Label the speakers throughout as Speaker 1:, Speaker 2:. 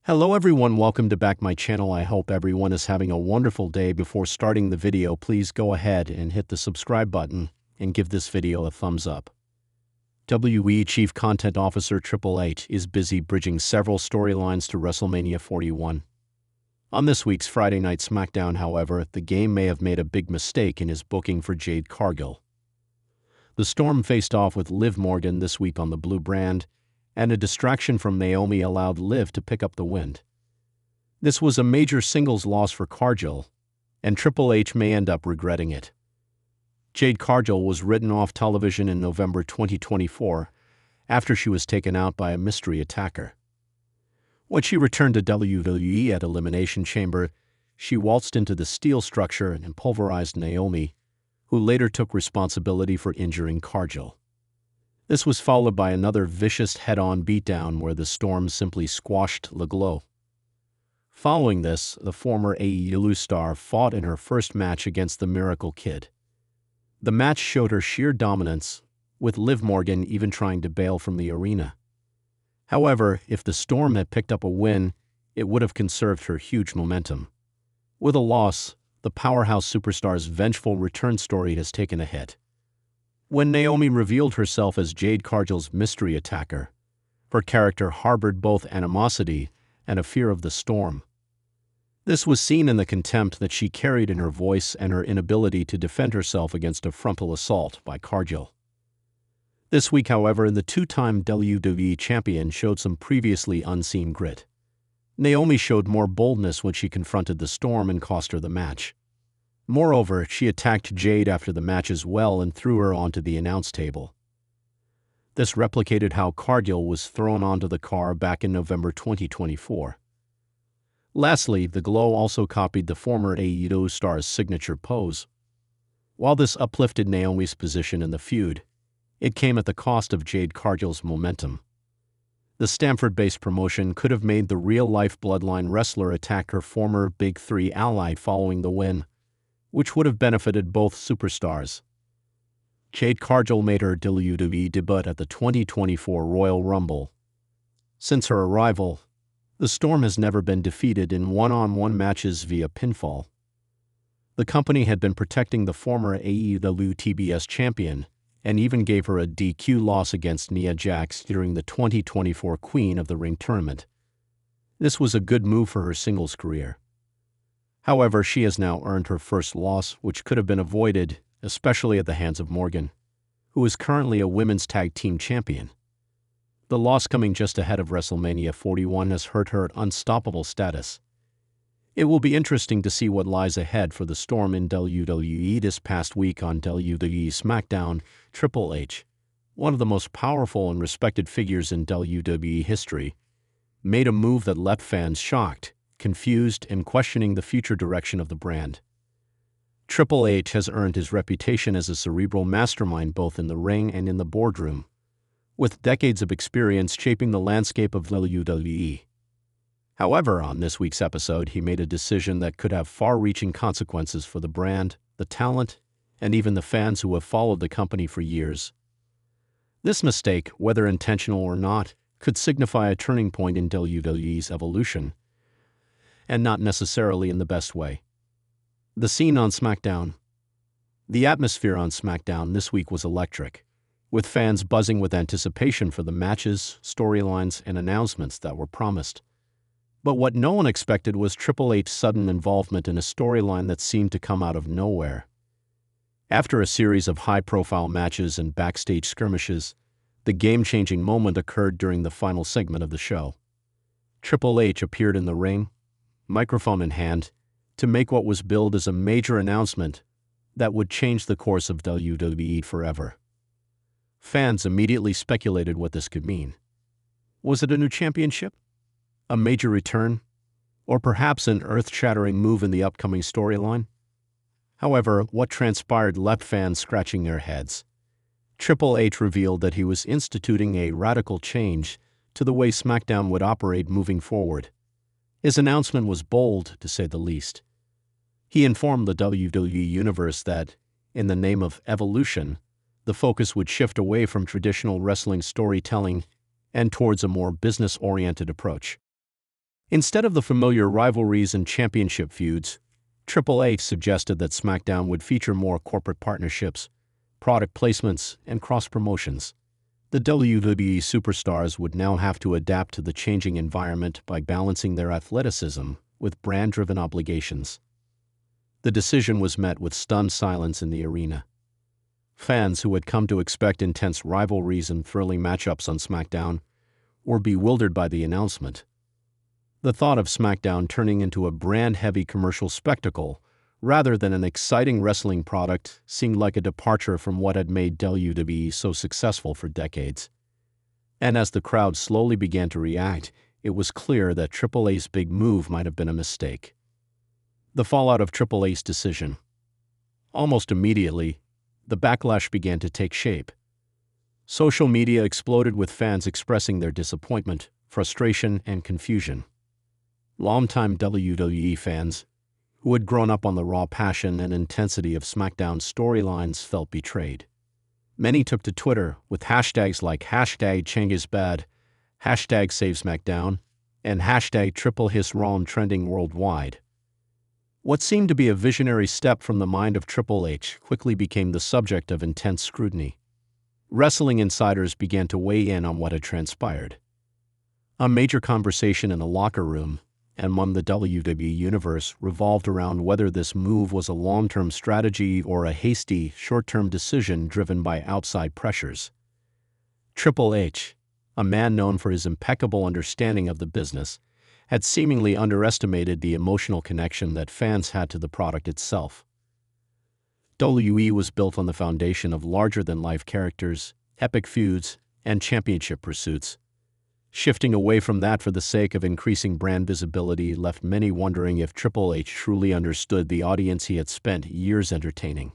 Speaker 1: Hello everyone, welcome to back my channel. I hope everyone is having a wonderful day. Before starting the video, please go ahead and hit the subscribe button and give this video a thumbs up. WWE Chief Content Officer Triple H is busy bridging several storylines to WrestleMania 41. On this week's Friday Night SmackDown, however, the game may have made a big mistake in his booking for Jade Cargill. The Storm faced off with Liv Morgan this week on the Blue brand, and a distraction from Naomi allowed Liv to pick up the win. This was a major singles loss for Cargill, and Triple H may end up regretting it. Jade Cargill was written off television in November 2024 after she was taken out by a mystery attacker. When she returned to WWE at Elimination Chamber, she waltzed into the steel structure and pulverized Naomi, who later took responsibility for injuring Cargill. This was followed by another vicious head-on beatdown where the Storm simply squashed Le Glow. Following this, the former AEW star fought in her first match against the Miracle Kid. The match showed her sheer dominance, with Liv Morgan even trying to bail from the arena. However, if the Storm had picked up a win, it would have conserved her huge momentum. With a loss, the powerhouse superstar's vengeful return story has taken a hit. When Naomi revealed herself as Jade Cargill's mystery attacker, her character harbored both animosity and a fear of the Storm. This was seen in the contempt that she carried in her voice and her inability to defend herself against a frontal assault by Cargill. This week, however, the two-time WWE champion showed some previously unseen grit. Naomi showed more boldness when she confronted the Storm and cost her the match. Moreover, she attacked Jade after the match as well and threw her onto the announce table. This replicated how Cargill was thrown onto the car back in November 2024. Lastly, the Glow also copied the former AEW star's signature pose. While this uplifted Naomi's position in the feud, it came at the cost of Jade Cargill's momentum. The Stamford-based promotion could have made the real-life Bloodline wrestler attack her former Big Three ally following the win, which would have benefited both superstars. Jade Cargill made her WWE debut at the 2024 Royal Rumble. Since her arrival, the Storm has never been defeated in one-on-one matches via pinfall. The company had been protecting the former AEW TBS champion and even gave her a DQ loss against Nia Jax during the 2024 Queen of the Ring tournament. This was a good move for her singles career. However, she has now earned her first loss, which could have been avoided, especially at the hands of Morgan, who is currently a women's tag team champion. The loss coming just ahead of WrestleMania 41 has hurt her unstoppable status. It will be interesting to see what lies ahead for the Storm in WWE. This past week on WWE SmackDown, Triple H, one of the most powerful and respected figures in WWE history, made a move that left fans shocked, confused, and questioning the future direction of the brand. Triple H has earned his reputation as a cerebral mastermind both in the ring and in the boardroom, with decades of experience shaping the landscape of WWE. However, on this week's episode, he made a decision that could have far-reaching consequences for the brand, the talent, and even the fans who have followed the company for years. This mistake, whether intentional or not, could signify a turning point in WWE's evolution, and not necessarily in the best way. The scene on SmackDown. The atmosphere on SmackDown this week was electric, with fans buzzing with anticipation for the matches, storylines, and announcements that were promised. But what no one expected was Triple H's sudden involvement in a storyline that seemed to come out of nowhere. After a series of high-profile matches and backstage skirmishes, the game-changing moment occurred during the final segment of the show. Triple H appeared in the ring, microphone in hand, to make what was billed as a major announcement that would change the course of WWE forever. Fans immediately speculated what this could mean. Was it a new championship? A major return? Or perhaps an earth-shattering move in the upcoming storyline? However, what transpired left fans scratching their heads. Triple H revealed that he was instituting a radical change to the way SmackDown would operate moving forward. His announcement was bold, to say the least. He informed the WWE Universe that, in the name of evolution, the focus would shift away from traditional wrestling storytelling and towards a more business-oriented approach. Instead of the familiar rivalries and championship feuds, Triple H suggested that SmackDown would feature more corporate partnerships, product placements, and cross-promotions. The WWE superstars would now have to adapt to the changing environment by balancing their athleticism with brand-driven obligations. The decision was met with stunned silence in the arena. Fans who had come to expect intense rivalries and thrilling matchups on SmackDown were bewildered by the announcement. The thought of SmackDown turning into a brand-heavy commercial spectacle rather than an exciting wrestling product seemed like a departure from what had made WWE so successful for decades. And as the crowd slowly began to react, it was clear that Triple H's big move might have been a mistake. The fallout of Triple H's decision. Almost immediately, the backlash began to take shape. Social media exploded with fans expressing their disappointment, frustration, and confusion. Longtime WWE fans, who had grown up on the raw passion and intensity of SmackDown's storylines, felt betrayed. Many took to Twitter with hashtags like #ChangeIsBad, #SaveSmackDown, and #TripleHisWrong trending worldwide. What seemed to be a visionary step from the mind of Triple H quickly became the subject of intense scrutiny. Wrestling insiders began to weigh in on what had transpired. A major conversation in a locker room and among the WWE Universe revolved around whether this move was a long-term strategy or a hasty, short-term decision driven by outside pressures. Triple H, a man known for his impeccable understanding of the business, had seemingly underestimated the emotional connection that fans had to the product itself. WWE was built on the foundation of larger-than-life characters, epic feuds, and championship pursuits. Shifting away from that for the sake of increasing brand visibility left many wondering if Triple H truly understood the audience he had spent years entertaining.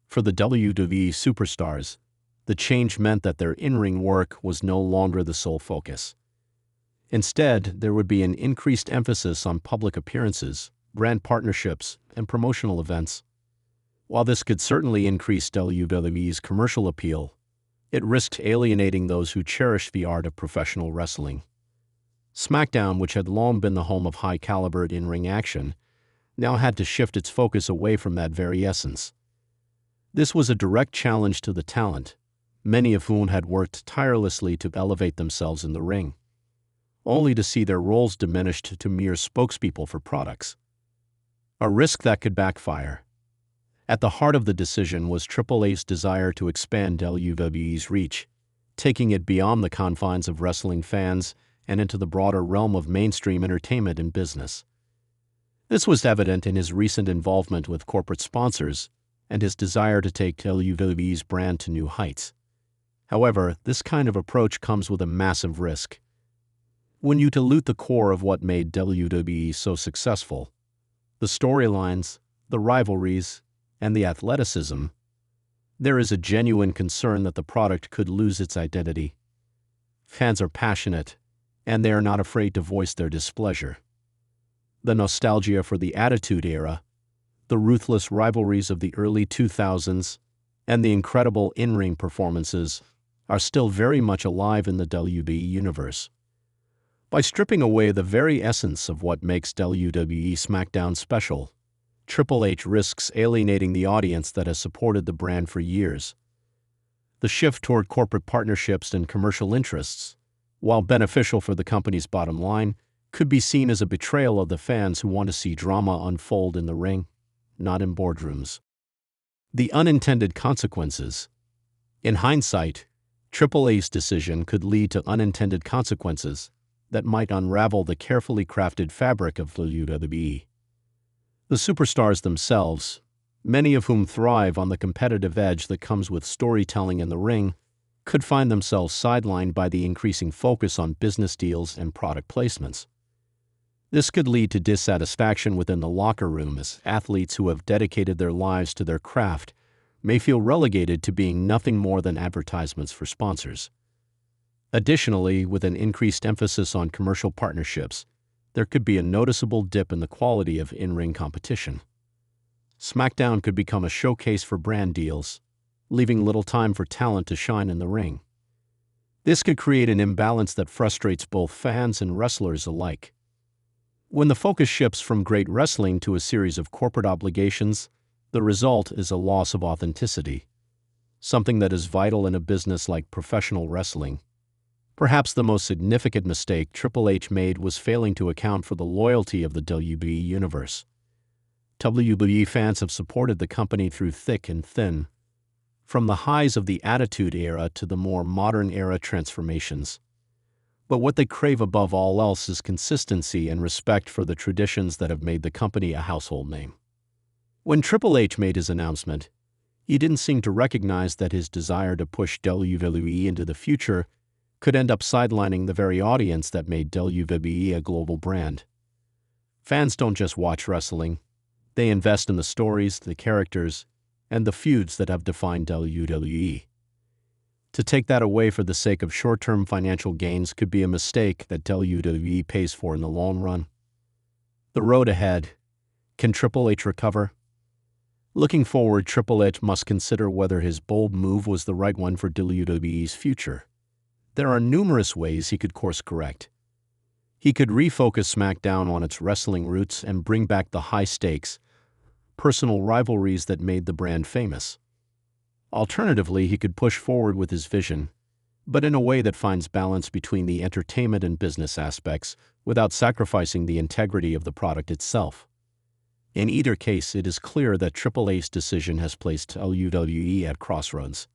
Speaker 1: For the WWE superstars, the change meant that their in-ring work was no longer the sole focus. Instead, there would be an increased emphasis on public appearances, brand partnerships, and promotional events. While this could certainly increase WWE's commercial appeal, it risked alienating those who cherished the art of professional wrestling. SmackDown, which had long been the home of high-caliber in-ring action, now had to shift its focus away from that very essence. This was a direct challenge to the talent, many of whom had worked tirelessly to elevate themselves in the ring, only to see their roles diminished to mere spokespeople for products. A risk that could backfire. At the heart of the decision was Triple H's desire to expand WWE's reach, taking it beyond the confines of wrestling fans and into the broader realm of mainstream entertainment and business. This was evident in his recent involvement with corporate sponsors and his desire to take WWE's brand to new heights. However, this kind of approach comes with a massive risk. When you dilute the core of what made WWE so successful, the storylines, the rivalries, and the athleticism, there is a genuine concern that the product could lose its identity. Fans are passionate, and they are not afraid to voice their displeasure. The nostalgia for the Attitude Era, the ruthless rivalries of the early 2000s, and the incredible in-ring performances are still very much alive in the WWE universe. By stripping away the very essence of what makes WWE SmackDown special, Triple H risks alienating the audience that has supported the brand for years. The shift toward corporate partnerships and commercial interests, while beneficial for the company's bottom line, could be seen as a betrayal of the fans who want to see drama unfold in the ring, not in boardrooms. The unintended consequences. In hindsight, Triple H's decision could lead to unintended consequences that might unravel the carefully crafted fabric of WWE. The superstars themselves, many of whom thrive on the competitive edge that comes with storytelling in the ring, could find themselves sidelined by the increasing focus on business deals and product placements. This could lead to dissatisfaction within the locker room as athletes who have dedicated their lives to their craft may feel relegated to being nothing more than advertisements for sponsors. Additionally, with an increased emphasis on commercial partnerships, there could be a noticeable dip in the quality of in-ring competition. SmackDown could become a showcase for brand deals, leaving little time for talent to shine in the ring. This could create an imbalance that frustrates both fans and wrestlers alike. When the focus shifts from great wrestling to a series of corporate obligations, the result is a loss of authenticity, something that is vital in a business like professional wrestling. Perhaps the most significant mistake Triple H made was failing to account for the loyalty of the WWE Universe. WWE fans have supported the company through thick and thin, from the highs of the Attitude Era to the more modern era transformations. But what they crave above all else is consistency and respect for the traditions that have made the company a household name. When Triple H made his announcement, he didn't seem to recognize that his desire to push WWE into the future could end up sidelining the very audience that made WWE a global brand. Fans don't just watch wrestling, they invest in the stories, the characters, and the feuds that have defined WWE. To take that away for the sake of short-term financial gains could be a mistake that WWE pays for in the long run. The road ahead. Can Triple H recover? Looking forward, Triple H must consider whether his bold move was the right one for WWE's future. There are numerous ways he could course-correct. He could refocus SmackDown on its wrestling roots and bring back the high-stakes, personal rivalries that made the brand famous. Alternatively, he could push forward with his vision, but in a way that finds balance between the entertainment and business aspects without sacrificing the integrity of the product itself. In either case, it is clear that Triple H's decision has placed WWE at crossroads.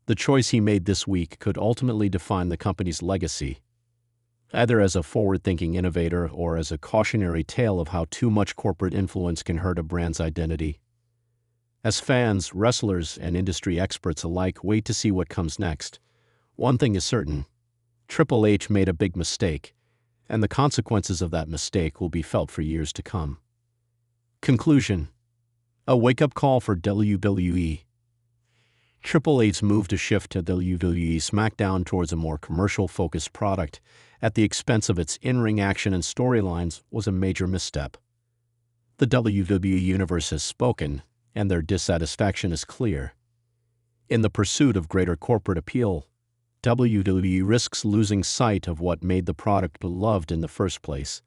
Speaker 1: The choice he made this week could ultimately define the company's legacy, either as a forward-thinking innovator or as a cautionary tale of how too much corporate influence can hurt a brand's identity. As fans, wrestlers, and industry experts alike wait to see what comes next, one thing is certain: Triple H made a big mistake, and the consequences of that mistake will be felt for years to come. Conclusion: a wake-up call for WWE. Triple H's move to shift to WWE SmackDown towards a more commercial-focused product at the expense of its in-ring action and storylines was a major misstep. The WWE Universe has spoken, and their dissatisfaction is clear. In the pursuit of greater corporate appeal, WWE risks losing sight of what made the product beloved in the first place: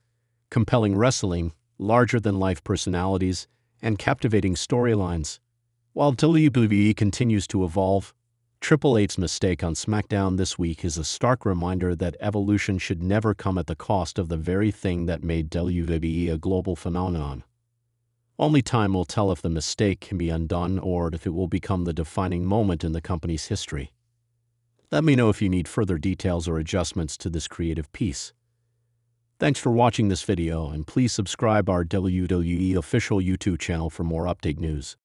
Speaker 1: compelling wrestling, larger-than-life personalities, and captivating storylines. While WWE continues to evolve, Triple H's mistake on SmackDown this week is a stark reminder that evolution should never come at the cost of the very thing that made WWE a global phenomenon. Only time will tell if the mistake can be undone or if it will become the defining moment in the company's history. Let me know if you need further details or adjustments to this creative piece. Thanks for watching this video, and please subscribe our WWE official YouTube channel for more update news.